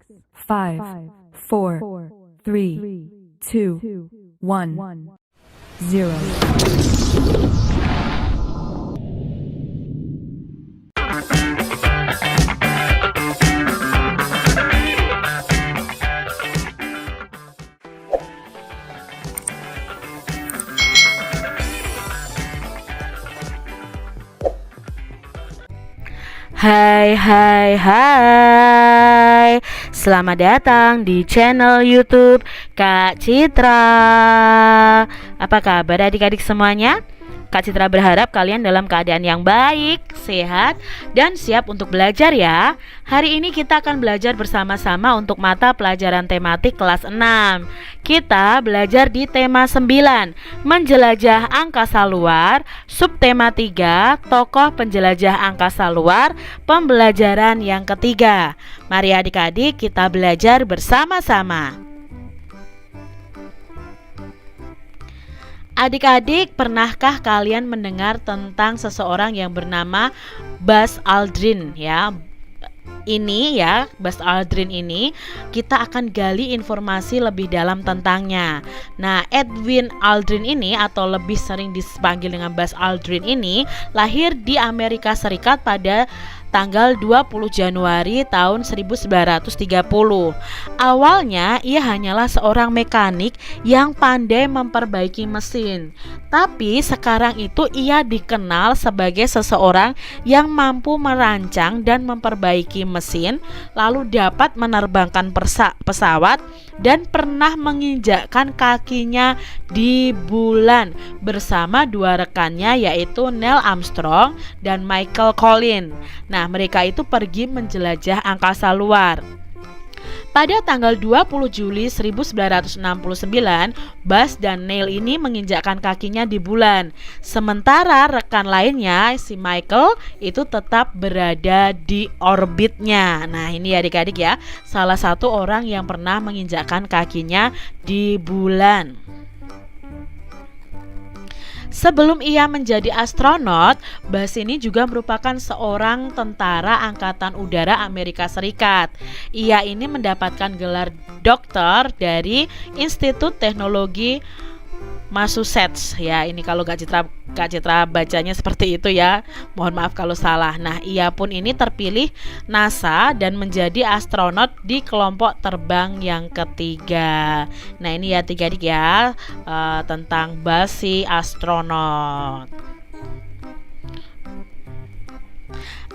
5, 4, 3, 2, 1, 0. Hai, selamat datang di channel YouTube Kak Citra. Apa kabar adik-adik semuanya? Kak Citra berharap kalian dalam keadaan yang baik, sehat, dan siap untuk belajar ya. Hari ini kita akan belajar bersama-sama untuk mata pelajaran tematik kelas 6. Kita belajar di tema 9, menjelajah angkasa luar, subtema 3, tokoh penjelajah angkasa luar, pembelajaran yang ketiga. Mari adik-adik kita belajar bersama-sama. Adik-adik, pernahkah kalian mendengar tentang seseorang yang bernama Buzz Aldrin ya? Ini ya, Buzz Aldrin ini kita akan gali informasi lebih dalam tentangnya. Nah, Edwin Aldrin ini atau lebih sering dipanggil dengan Buzz Aldrin ini lahir di Amerika Serikat pada tanggal 20 Januari tahun 1930. Awalnya ia hanyalah seorang mekanik yang pandai memperbaiki mesin. Tapi sekarang itu ia dikenal sebagai seseorang yang mampu merancang dan memperbaiki mesin, lalu dapat menerbangkan pesawat dan pernah menginjakkan kakinya di bulan bersama dua rekannya yaitu Neil Armstrong dan Michael Collins. Nah, mereka itu pergi menjelajah angkasa luar. Pada tanggal 20 Juli 1969, Buzz dan Neil ini menginjakkan kakinya di bulan. Sementara rekan lainnya, si Michael, itu tetap berada di orbitnya. Nah, ini adik-adik ya, salah satu orang yang pernah menginjakkan kakinya di bulan. Sebelum ia menjadi astronot, Buzz ini juga merupakan seorang tentara angkatan udara Amerika Serikat. Ia ini mendapatkan gelar doktor dari Institut Teknologi Massachusetts ya. Ini kalau Kak Citra bacanya seperti itu ya. Mohon maaf kalau salah. Nah, ia pun ini terpilih NASA dan menjadi astronot di kelompok terbang yang ketiga. Nah, ini ya adik-adik ya, tentang Buzz si astronot.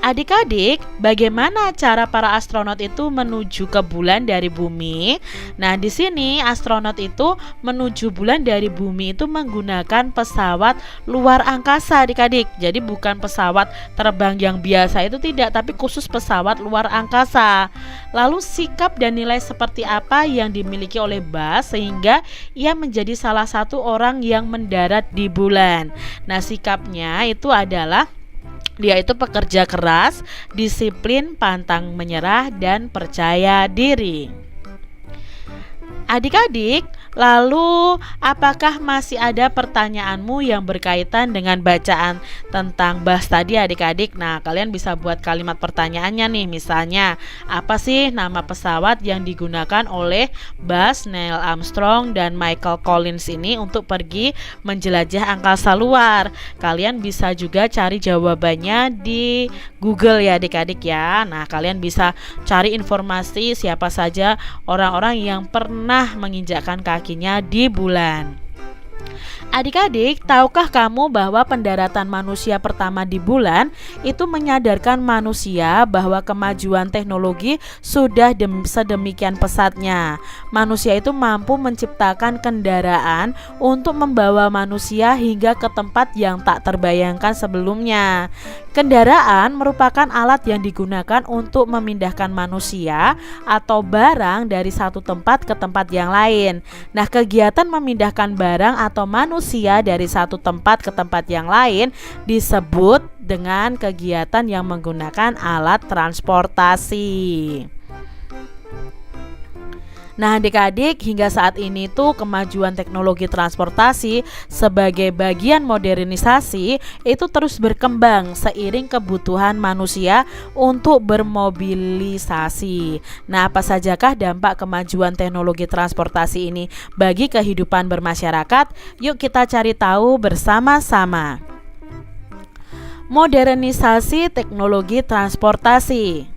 Adik-adik, bagaimana cara para astronot itu menuju ke bulan dari bumi? Nah, di sini astronot itu menuju bulan dari bumi itu menggunakan pesawat luar angkasa, adik-adik. Jadi bukan pesawat terbang yang biasa itu tidak, tapi khusus pesawat luar angkasa. Lalu sikap dan nilai seperti apa yang dimiliki oleh Buzz sehingga ia menjadi salah satu orang yang mendarat di bulan? Nah, sikapnya itu adalah dia itu pekerja keras, disiplin, pantang menyerah, dan percaya diri. Adik-adik, lalu apakah masih ada pertanyaanmu yang berkaitan dengan bacaan tentang Buzz tadi adik-adik? Nah, kalian bisa buat kalimat pertanyaannya nih. Misalnya, apa sih nama pesawat yang digunakan oleh Buzz, Neil Armstrong, dan Michael Collins ini untuk pergi menjelajah angkasa luar? Kalian bisa juga cari jawabannya di Google ya adik-adik ya. Nah, kalian bisa cari informasi siapa saja orang-orang yang pernah menginjakkan kakinya di bulan. Adik-adik, tahukah kamu bahwa pendaratan manusia pertama di bulan itu menyadarkan manusia bahwa kemajuan teknologi sudah sedemikian pesatnya. Manusia itu mampu menciptakan kendaraan untuk membawa manusia hingga ke tempat yang tak terbayangkan sebelumnya. Kendaraan merupakan alat yang digunakan untuk memindahkan manusia atau barang dari satu tempat ke tempat yang lain. Nah, kegiatan memindahkan barang atau manusia dari satu tempat ke tempat yang lain disebut dengan kegiatan yang menggunakan alat transportasi. Nah, adik-adik, hingga saat ini tuh kemajuan teknologi transportasi sebagai bagian modernisasi itu terus berkembang seiring kebutuhan manusia untuk bermobilisasi. Nah, apa sajakah dampak kemajuan teknologi transportasi ini bagi kehidupan bermasyarakat? Yuk kita cari tahu bersama-sama. Modernisasi teknologi transportasi.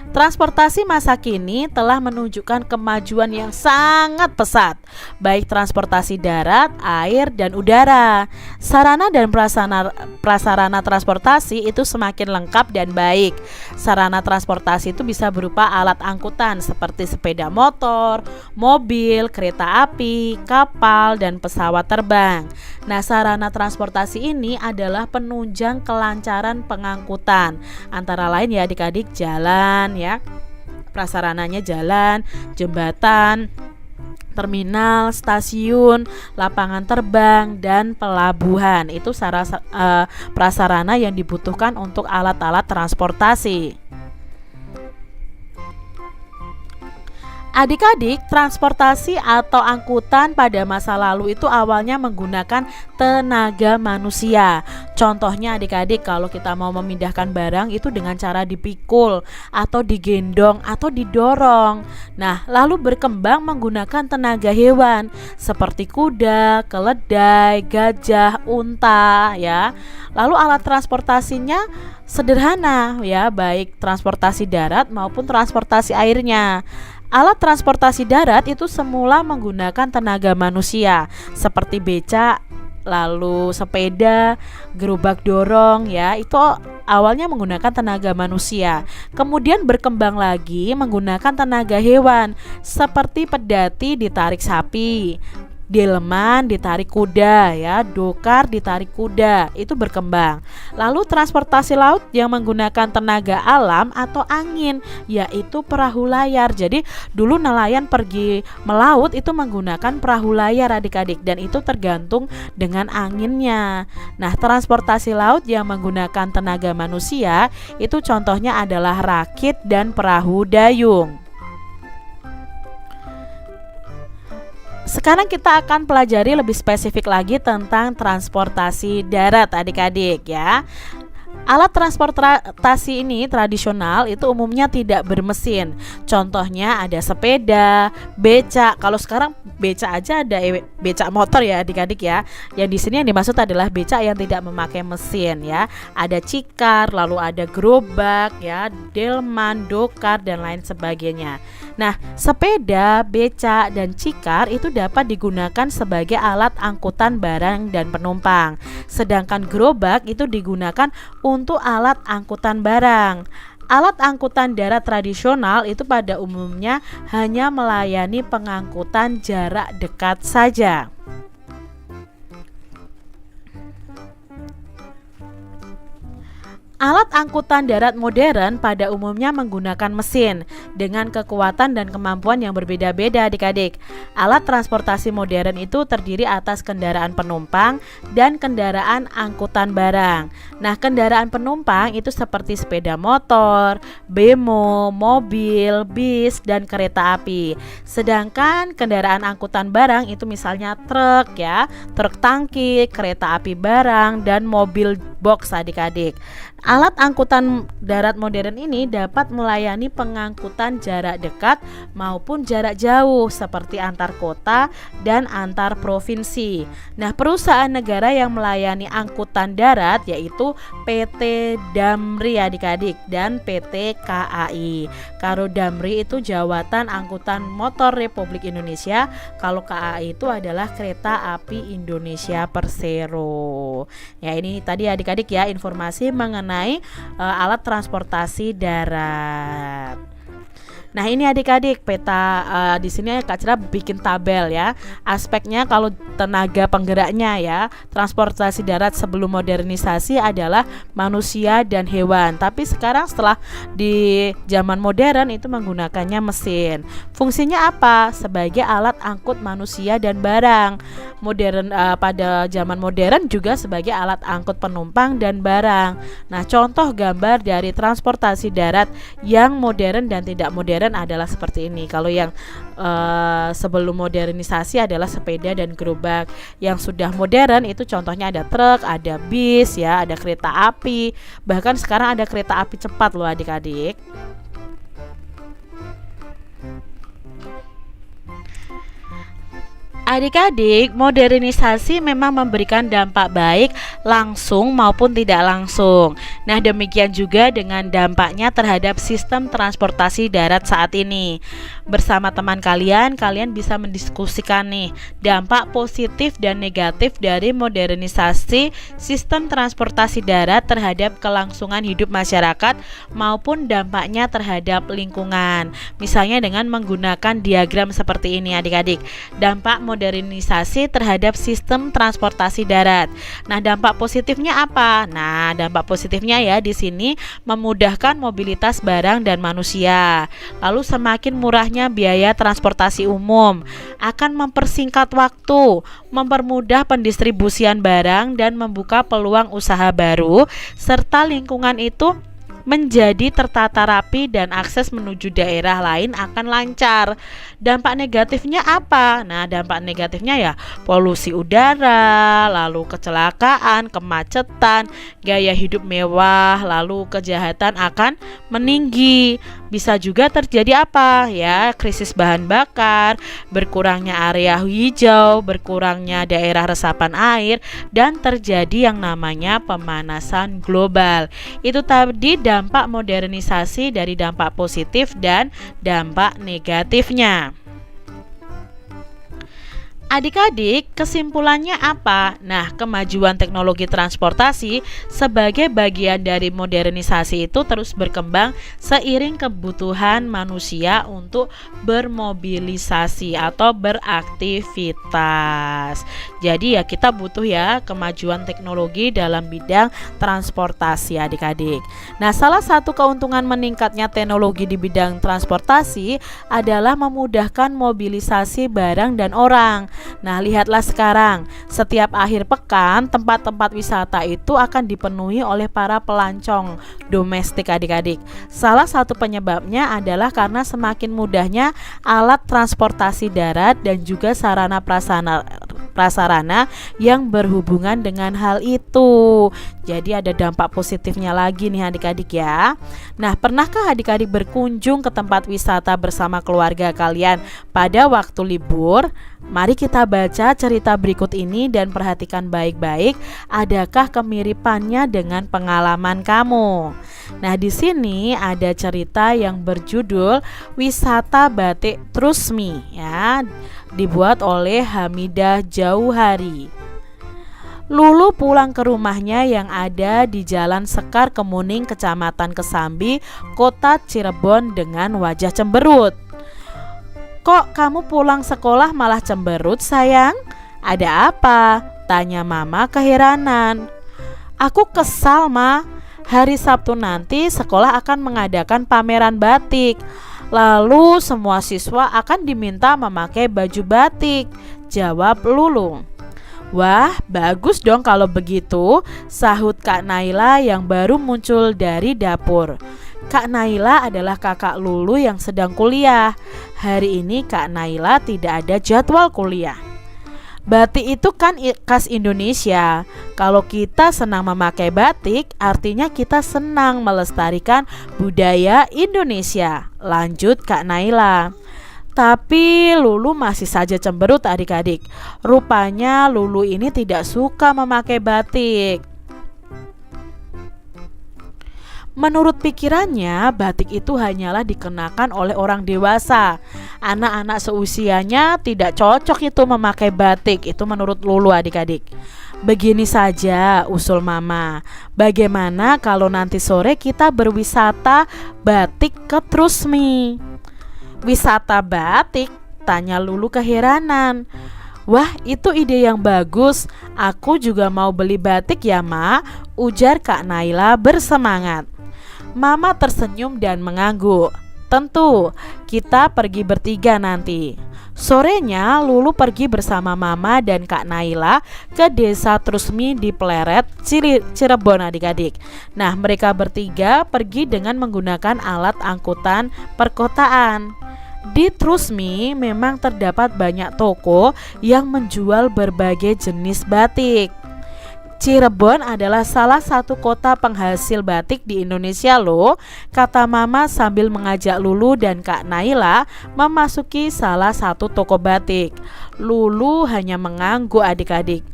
Transportasi masa kini telah menunjukkan kemajuan yang sangat pesat, baik transportasi darat, air, dan udara. Sarana dan prasarana transportasi itu semakin lengkap dan baik. Sarana transportasi itu bisa berupa alat angkutan seperti sepeda motor, mobil, kereta api, kapal, dan pesawat terbang. Nah, sarana transportasi ini adalah penunjang kelancaran pengangkutan, antara lain ya adik-adik jalan ya, prasarananya jalan, jembatan, terminal, stasiun, lapangan terbang, dan pelabuhan. Itu prasarana yang dibutuhkan untuk alat-alat transportasi. Adik-adik, transportasi atau angkutan pada masa lalu itu awalnya menggunakan tenaga manusia. Contohnya adik-adik, kalau kita mau memindahkan barang itu dengan cara dipikul atau digendong atau didorong. Nah, lalu berkembang menggunakan tenaga hewan seperti kuda, keledai, gajah, unta ya. Lalu alat transportasinya sederhana ya, baik transportasi darat maupun transportasi airnya. Alat transportasi darat itu semula menggunakan tenaga manusia seperti becak, lalu sepeda, gerobak dorong ya, itu awalnya menggunakan tenaga manusia. Kemudian berkembang lagi menggunakan tenaga hewan seperti pedati ditarik sapi, delman ditarik kuda ya, dokar ditarik kuda, itu berkembang. Lalu transportasi laut yang menggunakan tenaga alam atau angin, yaitu perahu layar. Jadi dulu nelayan pergi melaut itu menggunakan perahu layar adik-adik, dan itu tergantung dengan anginnya. Nah, transportasi laut yang menggunakan tenaga manusia itu contohnya adalah rakit dan perahu dayung. Sekarang kita akan pelajari lebih spesifik lagi tentang transportasi darat adik-adik ya. Alat transportasi ini tradisional itu umumnya tidak bermesin. Contohnya ada sepeda, becak. Kalau sekarang becak aja ada becak motor ya adik-adik ya. Yang di sini yang dimaksud adalah becak yang tidak memakai mesin ya. Ada cikar, lalu ada gerobak ya, delman, dokar, dan lain sebagainya. Nah, sepeda, becak, dan cikar itu dapat digunakan sebagai alat angkutan barang dan penumpang. Sedangkan gerobak itu digunakan untuk alat angkutan barang. Alat angkutan darat tradisional itu pada umumnya hanya melayani pengangkutan jarak dekat saja. Alat angkutan darat modern pada umumnya menggunakan mesin dengan kekuatan dan kemampuan yang berbeda-beda adik-adik. Alat transportasi modern itu terdiri atas kendaraan penumpang dan kendaraan angkutan barang. Nah, kendaraan penumpang itu seperti sepeda motor, bemo, mobil, bis, dan kereta api. Sedangkan kendaraan angkutan barang itu misalnya truk ya, truk tangki, kereta api barang, dan mobil box adik-adik. Alat angkutan darat modern ini dapat melayani pengangkutan jarak dekat maupun jarak jauh seperti antar kota dan antar provinsi. Nah, perusahaan negara yang melayani angkutan darat yaitu PT Damri adik-adik dan PT KAI. Kalau Damri itu Jawatan Angkutan Motor Republik Indonesia, kalau KAI itu adalah Kereta Api Indonesia Persero. Ya, ini tadi adik-adik ya informasi mengenai alat transportasi darat. Nah, ini adik-adik peta di sini Kak Cira bikin tabel ya. Aspeknya kalau tenaga penggeraknya ya, transportasi darat sebelum modernisasi adalah manusia dan hewan. Tapi sekarang setelah di zaman modern itu menggunakannya mesin. Fungsinya apa? Sebagai alat angkut manusia dan barang. Pada zaman modern juga sebagai alat angkut penumpang dan barang. Nah, contoh gambar dari transportasi darat yang modern dan tidak modern modern adalah seperti ini. Kalau yang sebelum modernisasi adalah sepeda dan gerobak. Yang sudah modern itu contohnya ada truk, ada bis ya, ada kereta api. Bahkan sekarang ada kereta api cepat loh adik-adik. Adik-adik, modernisasi memang memberikan dampak baik langsung maupun tidak langsung. Nah, demikian juga dengan dampaknya terhadap sistem transportasi darat saat ini. Bersama teman kalian bisa mendiskusikan nih dampak positif dan negatif dari modernisasi sistem transportasi darat terhadap kelangsungan hidup masyarakat maupun dampaknya terhadap lingkungan. Misalnya dengan menggunakan diagram seperti ini adik-adik. Dampak modernisasi terhadap sistem transportasi darat. Nah, dampak positifnya apa? Nah, dampak positifnya ya di sini memudahkan mobilitas barang dan manusia. Lalu semakin murahnya biaya transportasi umum, akan mempersingkat waktu, mempermudah pendistribusian barang dan membuka peluang usaha baru, serta lingkungan itu menjadi tertata rapi dan akses menuju daerah lain akan lancar. Dampak negatifnya apa? Nah, dampak negatifnya ya polusi udara, lalu kecelakaan, kemacetan, gaya hidup mewah, lalu kejahatan akan meninggi. Bisa juga terjadi apa? Ya, krisis bahan bakar, berkurangnya area hijau, berkurangnya daerah resapan air, dan terjadi yang namanya pemanasan global. Itu tadi dampak modernisasi dari dampak positif dan dampak negatifnya. Adik-adik, kesimpulannya apa? Nah, kemajuan teknologi transportasi sebagai bagian dari modernisasi itu terus berkembang seiring kebutuhan manusia untuk bermobilisasi atau beraktivitas. Jadi ya kita butuh ya kemajuan teknologi dalam bidang transportasi adik-adik. Nah, salah satu keuntungan meningkatnya teknologi di bidang transportasi adalah memudahkan mobilisasi barang dan orang. Nah, lihatlah sekarang, setiap akhir pekan tempat-tempat wisata itu akan dipenuhi oleh para pelancong domestik adik-adik. Salah satu penyebabnya adalah karena semakin mudahnya alat transportasi darat dan juga sarana prasarana yang berhubungan dengan hal itu. Jadi ada dampak positifnya lagi nih adik-adik ya. Nah, pernahkah adik-adik berkunjung ke tempat wisata bersama keluarga kalian pada waktu libur? Mari kita baca cerita berikut ini dan perhatikan baik-baik adakah kemiripannya dengan pengalaman kamu. Nah, di sini ada cerita yang berjudul Wisata Batik Trusmi ya, dibuat oleh Hamidah Jauhari. Lulu pulang ke rumahnya yang ada di Jalan Sekar Kemuning, Kecamatan Kesambi, Kota Cirebon dengan wajah cemberut. "Kok kamu pulang sekolah malah cemberut, sayang? Ada apa?" tanya mama keheranan. "Aku kesal, Ma. Hari Sabtu nanti sekolah akan mengadakan pameran batik. Lalu semua siswa akan diminta memakai baju batik," jawab Lulu. "Wah, bagus dong kalau begitu," sahut Kak Naila yang baru muncul dari dapur. Kak Naila adalah kakak Lulu yang sedang kuliah. Hari ini Kak Naila tidak ada jadwal kuliah. "Batik itu kan khas Indonesia. Kalau kita senang memakai batik, artinya kita senang melestarikan budaya Indonesia," lanjut Kak Naila. Tapi Lulu masih saja cemberut adik-adik. Rupanya Lulu ini tidak suka memakai batik. Menurut pikirannya, batik itu hanyalah dikenakan oleh orang dewasa. Anak-anak seusianya tidak cocok itu memakai batik. Itu menurut Lulu adik-adik. "Begini saja," usul mama. "Bagaimana kalau nanti sore kita berwisata batik ke Trusmi?" "Wisata batik?" tanya Lulu keheranan. "Wah, itu ide yang bagus. Aku juga mau beli batik ya, Ma," ujar Kak Naila bersemangat. Mama tersenyum dan mengangguk. Tentu, kita pergi bertiga nanti. Sorenya Lulu pergi bersama Mama dan Kak Naila ke desa Trusmi di Pleret, Cirebon adik-adik. Nah, mereka bertiga pergi dengan menggunakan alat angkutan perkotaan. Di Trusmi memang terdapat banyak toko yang menjual berbagai jenis batik. Cirebon adalah salah satu kota penghasil batik di Indonesia loh, kata Mama sambil mengajak Lulu dan Kak Naila memasuki salah satu toko batik. Lulu hanya mengangguk adik-adik.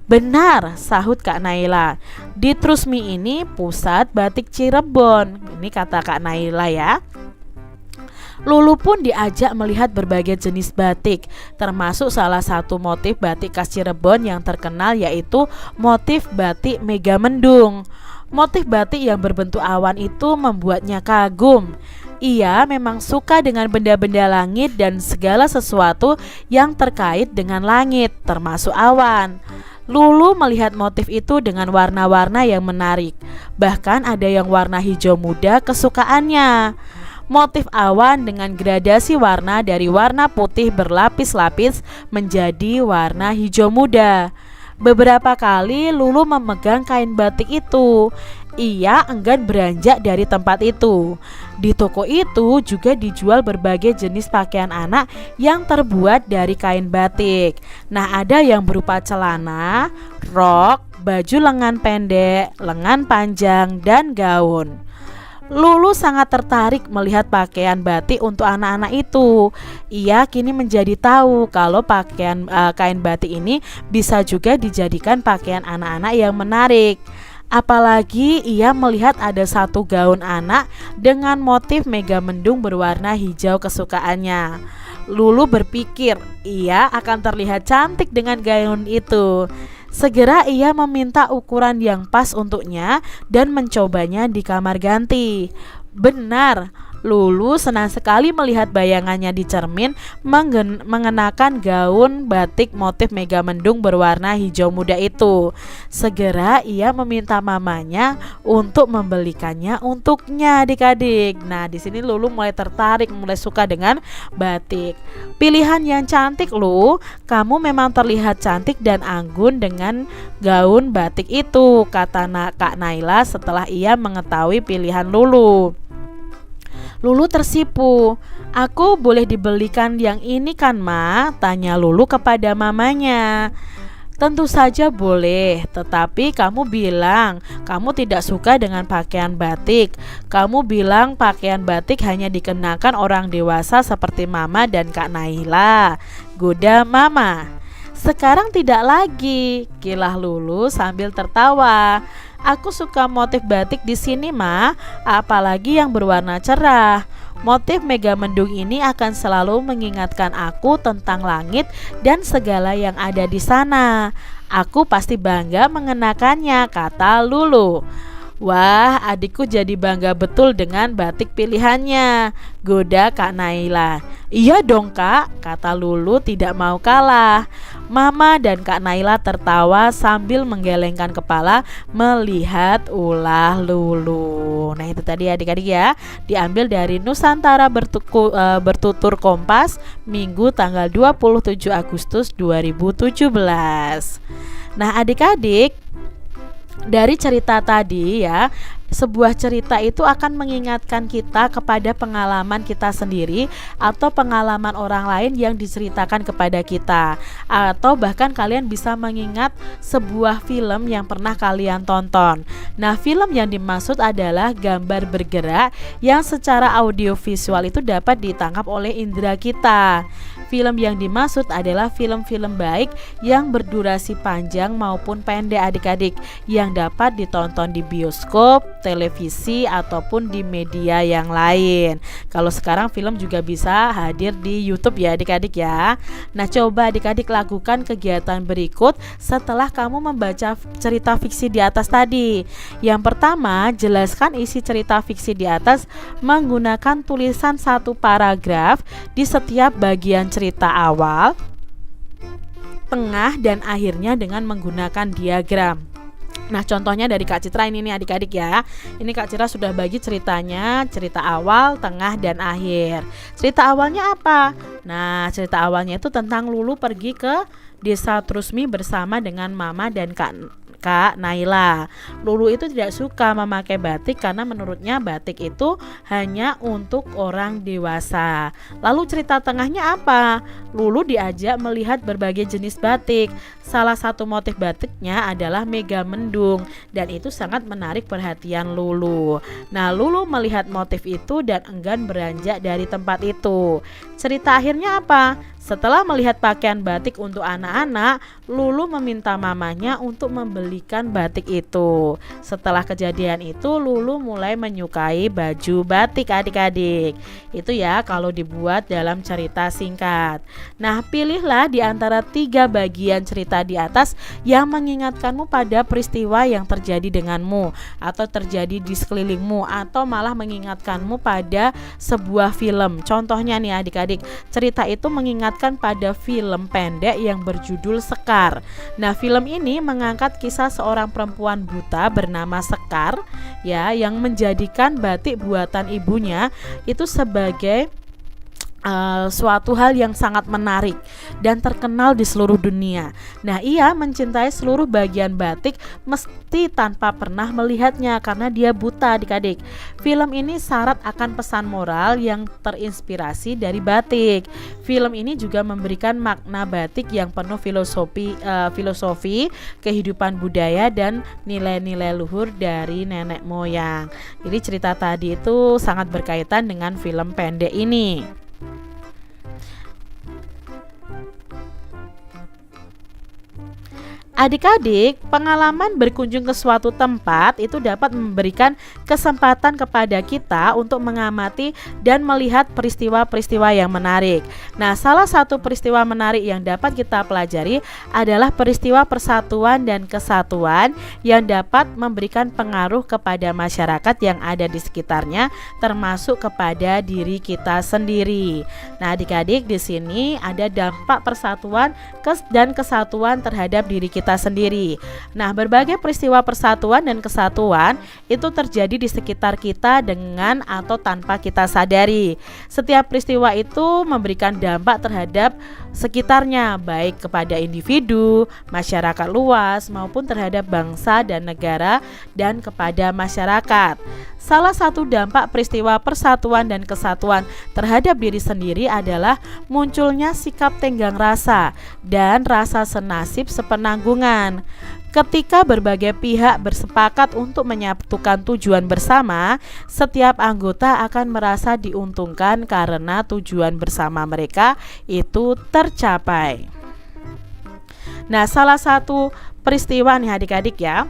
Benar, sahut Kak Naila. Di Trusmi ini pusat batik Cirebon. Ini kata Kak Naila ya. Lulu pun diajak melihat berbagai jenis batik, termasuk salah satu motif batik khas Cirebon yang terkenal yaitu motif batik Megamendung. Motif batik yang berbentuk awan itu membuatnya kagum. Ia memang suka dengan benda-benda langit dan segala sesuatu yang terkait dengan langit, termasuk awan. Lulu melihat motif itu dengan warna-warna yang menarik. Bahkan ada yang warna hijau muda kesukaannya. Motif awan dengan gradasi warna dari warna putih berlapis-lapis menjadi warna hijau muda. Beberapa kali Lulu memegang kain batik itu. Ia enggan beranjak dari tempat itu. Di toko itu juga dijual berbagai jenis pakaian anak yang terbuat dari kain batik. Nah, ada yang berupa celana, rok, baju lengan pendek, lengan panjang, dan gaun. Lulu sangat tertarik melihat pakaian batik untuk anak-anak itu. Ia kini menjadi tahu kalau kain batik ini bisa juga dijadikan pakaian anak-anak yang menarik. Apalagi ia melihat ada satu gaun anak dengan motif Megamendung berwarna hijau kesukaannya. Lulu berpikir ia akan terlihat cantik dengan gaun itu. Segera ia meminta ukuran yang pas untuknya dan mencobanya di kamar ganti. Benar, Lulu senang sekali melihat bayangannya di cermin mengenakan gaun batik motif Megamendung berwarna hijau muda itu. Segera ia meminta mamanya untuk membelikannya untuknya adik-adik. Nah, di sini Lulu mulai tertarik, mulai suka dengan batik. Pilihan yang cantik, Lu. Kamu memang terlihat cantik dan anggun dengan gaun batik itu, kata Kak Naila setelah ia mengetahui pilihan Lulu. Lulu tersipu. Aku boleh dibelikan yang ini kan, Ma? Tanya Lulu kepada mamanya. Tentu saja boleh, tetapi kamu bilang kamu tidak suka dengan pakaian batik. Kamu bilang pakaian batik hanya dikenakan orang dewasa seperti Mama dan Kak Naila. Goda Mama. Sekarang tidak lagi, kilah Lulu sambil tertawa. Aku suka motif batik di sini, Ma, apalagi yang berwarna cerah. Motif Megamendung ini akan selalu mengingatkan aku tentang langit dan segala yang ada di sana. Aku pasti bangga mengenakannya, kata Lulu. Wah, adikku jadi bangga betul dengan batik pilihannya, goda Kak Naila. Iya dong Kak, kata Lulu tidak mau kalah. Mama dan Kak Naila tertawa sambil menggelengkan kepala melihat ulah Lulu. Nah, itu tadi adik-adik ya, diambil dari Nusantara Bertutur Kompas, Minggu tanggal 27 Agustus 2017. Nah, adik-adik, dari cerita tadi ya, sebuah cerita itu akan mengingatkan kita kepada pengalaman kita sendiri atau pengalaman orang lain yang diceritakan kepada kita. Atau bahkan kalian bisa mengingat sebuah film yang pernah kalian tonton. Nah, film yang dimaksud adalah gambar bergerak yang secara audiovisual itu dapat ditangkap oleh indera kita. Film yang dimaksud adalah film-film baik yang berdurasi panjang maupun pendek adik-adik, yang dapat ditonton di bioskop, televisi, ataupun di media yang lain. Kalau sekarang film juga bisa hadir di YouTube ya adik-adik ya. Nah, coba adik-adik lakukan kegiatan berikut setelah kamu membaca cerita fiksi di atas tadi. Yang pertama, jelaskan isi cerita fiksi di atas menggunakan tulisan satu paragraf di setiap bagian cerita awal, tengah, dan akhirnya dengan menggunakan diagram. Nah, contohnya dari Kak Citra ini nih adik-adik ya. Ini Kak Citra sudah bagi ceritanya, cerita awal, tengah, dan akhir. Cerita awalnya apa? Nah, cerita awalnya itu tentang Lulu pergi ke desa Trusmi bersama dengan Mama dan Kak Naila. Lulu itu tidak suka memakai batik karena menurutnya batik itu hanya untuk orang dewasa. Lalu cerita tengahnya apa? Lulu diajak melihat berbagai jenis batik. Salah satu motif batiknya adalah mega mendung dan itu sangat menarik perhatian Lulu. Nah, Lulu melihat motif itu dan enggan beranjak dari tempat itu. Cerita akhirnya apa? Setelah melihat pakaian batik untuk anak-anak, Lulu meminta mamanya untuk membelikan batik itu. Setelah kejadian itu, Lulu mulai menyukai baju batik adik-adik. Itu ya kalau dibuat dalam cerita singkat. Nah, pilihlah di antara 3 bagian cerita di atas yang mengingatkanmu pada peristiwa yang terjadi denganmu atau terjadi di sekelilingmu atau malah mengingatkanmu pada sebuah film. Contohnya nih adik-adik, cerita itu mengingatkan pada film pendek yang berjudul Sekar. Nah, film ini mengangkat kisah seorang perempuan buta bernama Sekar ya, yang menjadikan batik buatan ibunya itu sebagai suatu hal yang sangat menarik dan terkenal di seluruh dunia. Nah, ia mencintai seluruh bagian batik meski tanpa pernah melihatnya karena dia buta adik-adik. Film ini syarat akan pesan moral yang terinspirasi dari batik. Film ini juga memberikan makna batik yang penuh filosofi, kehidupan budaya dan nilai-nilai luhur dari nenek moyang. Jadi cerita tadi itu sangat berkaitan dengan film pendek ini. Adik-adik, pengalaman berkunjung ke suatu tempat itu dapat memberikan kesempatan kepada kita untuk mengamati dan melihat peristiwa-peristiwa yang menarik. Nah, salah satu peristiwa menarik yang dapat kita pelajari adalah peristiwa persatuan dan kesatuan yang dapat memberikan pengaruh kepada masyarakat yang ada di sekitarnya, termasuk kepada diri kita sendiri. Nah, adik-adik, di sini ada dampak persatuan dan kesatuan terhadap diri kita sendiri. Nah, berbagai peristiwa persatuan dan kesatuan itu terjadi di sekitar kita dengan atau tanpa kita sadari. Setiap peristiwa itu memberikan dampak terhadap sekitarnya, baik kepada individu, masyarakat luas, maupun terhadap bangsa dan negara dan kepada masyarakat. Salah satu dampak peristiwa persatuan dan kesatuan terhadap diri sendiri adalah munculnya sikap tenggang rasa dan rasa senasib sepenanggungan. Ketika berbagai pihak bersepakat untuk menyatukan tujuan bersama, setiap anggota akan merasa diuntungkan karena tujuan bersama mereka itu tercapai. Nah, salah satu peristiwa nih adik-adik ya,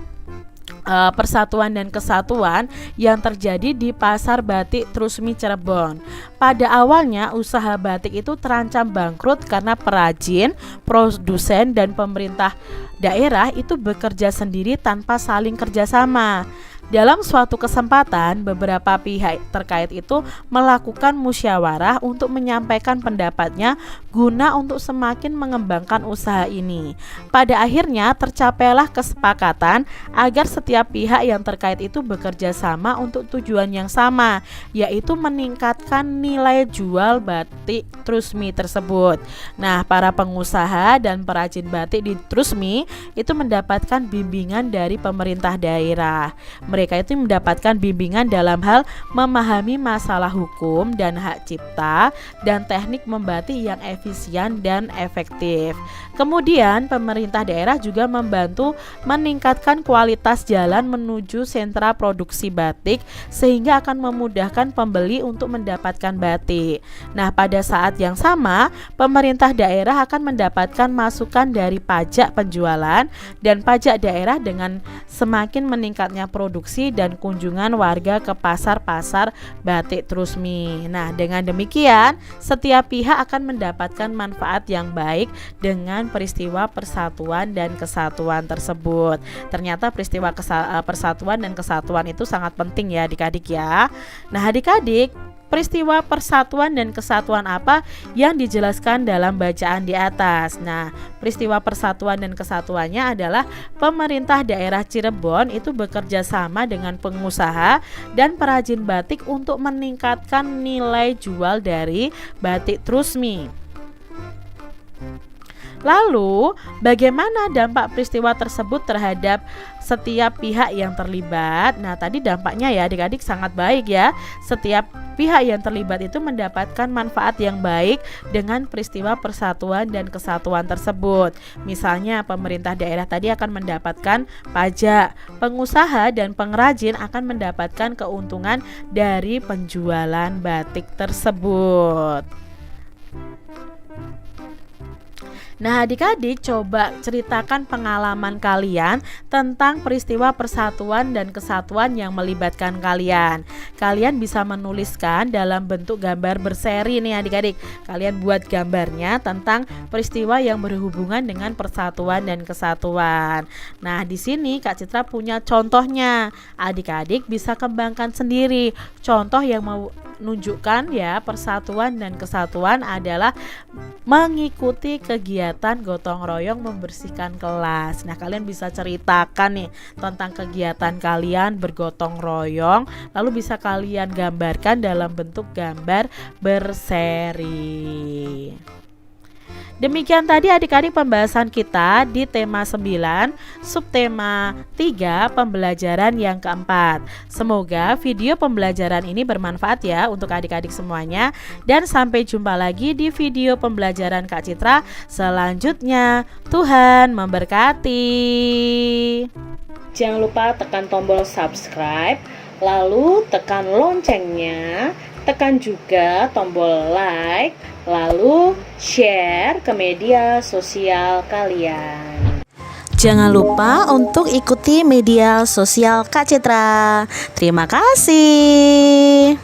persatuan dan kesatuan yang terjadi di Pasar Batik Trusmi Cirebon. Pada awalnya usaha batik itu terancam bangkrut karena perajin, produsen dan pemerintah daerah itu bekerja sendiri tanpa saling kerjasama. Dalam suatu kesempatan, beberapa pihak terkait itu melakukan musyawarah untuk menyampaikan pendapatnya guna untuk semakin mengembangkan usaha ini. Pada akhirnya tercapailah kesepakatan agar setiap pihak yang terkait itu bekerja sama untuk tujuan yang sama, yaitu meningkatkan nilai jual batik Trusmi tersebut. Nah, para pengusaha dan perajin batik di Trusmi itu mendapatkan bimbingan dari pemerintah daerah. Mereka itu mendapatkan bimbingan dalam hal memahami masalah hukum dan hak cipta dan teknik membatik yang efisien dan efektif. Kemudian pemerintah daerah juga membantu meningkatkan kualitas jalan menuju sentra produksi batik sehingga akan memudahkan pembeli untuk mendapatkan batik. Nah, pada saat yang sama pemerintah daerah akan mendapatkan masukan dari pajak penjualan dan pajak daerah dengan semakin meningkatnya produksi dan kunjungan warga ke pasar-pasar batik Trusmi. Nah, dengan demikian setiap pihak akan mendapatkan manfaat yang baik dengan peristiwa persatuan dan kesatuan tersebut. Ternyata peristiwa persatuan dan kesatuan itu sangat penting ya adik-adik ya. Nah, adik-adik, peristiwa persatuan dan kesatuan apa yang dijelaskan dalam bacaan di atas. Nah, peristiwa persatuan dan kesatuannya adalah pemerintah daerah Cirebon itu bekerja sama dengan pengusaha dan perajin batik untuk meningkatkan nilai jual dari batik Trusmi. Lalu, bagaimana dampak peristiwa tersebut terhadap setiap pihak yang terlibat? Nah, tadi dampaknya ya adik-adik sangat baik ya. Setiap pihak yang terlibat itu mendapatkan manfaat yang baik dengan peristiwa persatuan dan kesatuan tersebut. Misalnya, pemerintah daerah tadi akan mendapatkan pajak, pengusaha dan pengrajin akan mendapatkan keuntungan dari penjualan batik tersebut. Nah, adik-adik coba ceritakan pengalaman kalian tentang peristiwa persatuan dan kesatuan yang melibatkan kalian. Kalian bisa menuliskan dalam bentuk gambar berseri nih adik-adik. Kalian buat gambarnya tentang peristiwa yang berhubungan dengan persatuan dan kesatuan. Nah, di sini Kak Citra punya contohnya. Adik-adik bisa kembangkan sendiri. Contoh yang mau menunjukkan ya persatuan dan kesatuan adalah mengikuti kegiatan gotong royong membersihkan kelas. Nah, kalian bisa ceritakan nih tentang kegiatan kalian bergotong royong, lalu bisa kalian gambarkan dalam bentuk gambar berseri. Demikian tadi adik-adik pembahasan kita di tema 9, subtema 3, pembelajaran yang keempat. Semoga video pembelajaran ini bermanfaat ya untuk adik-adik semuanya. Dan sampai jumpa lagi di video pembelajaran Kak Citra selanjutnya. Tuhan memberkati. Jangan lupa tekan tombol subscribe, lalu tekan loncengnya, tekan juga tombol like, lalu share ke media sosial kalian. Jangan lupa untuk ikuti media sosial Kak Citra. Terima kasih.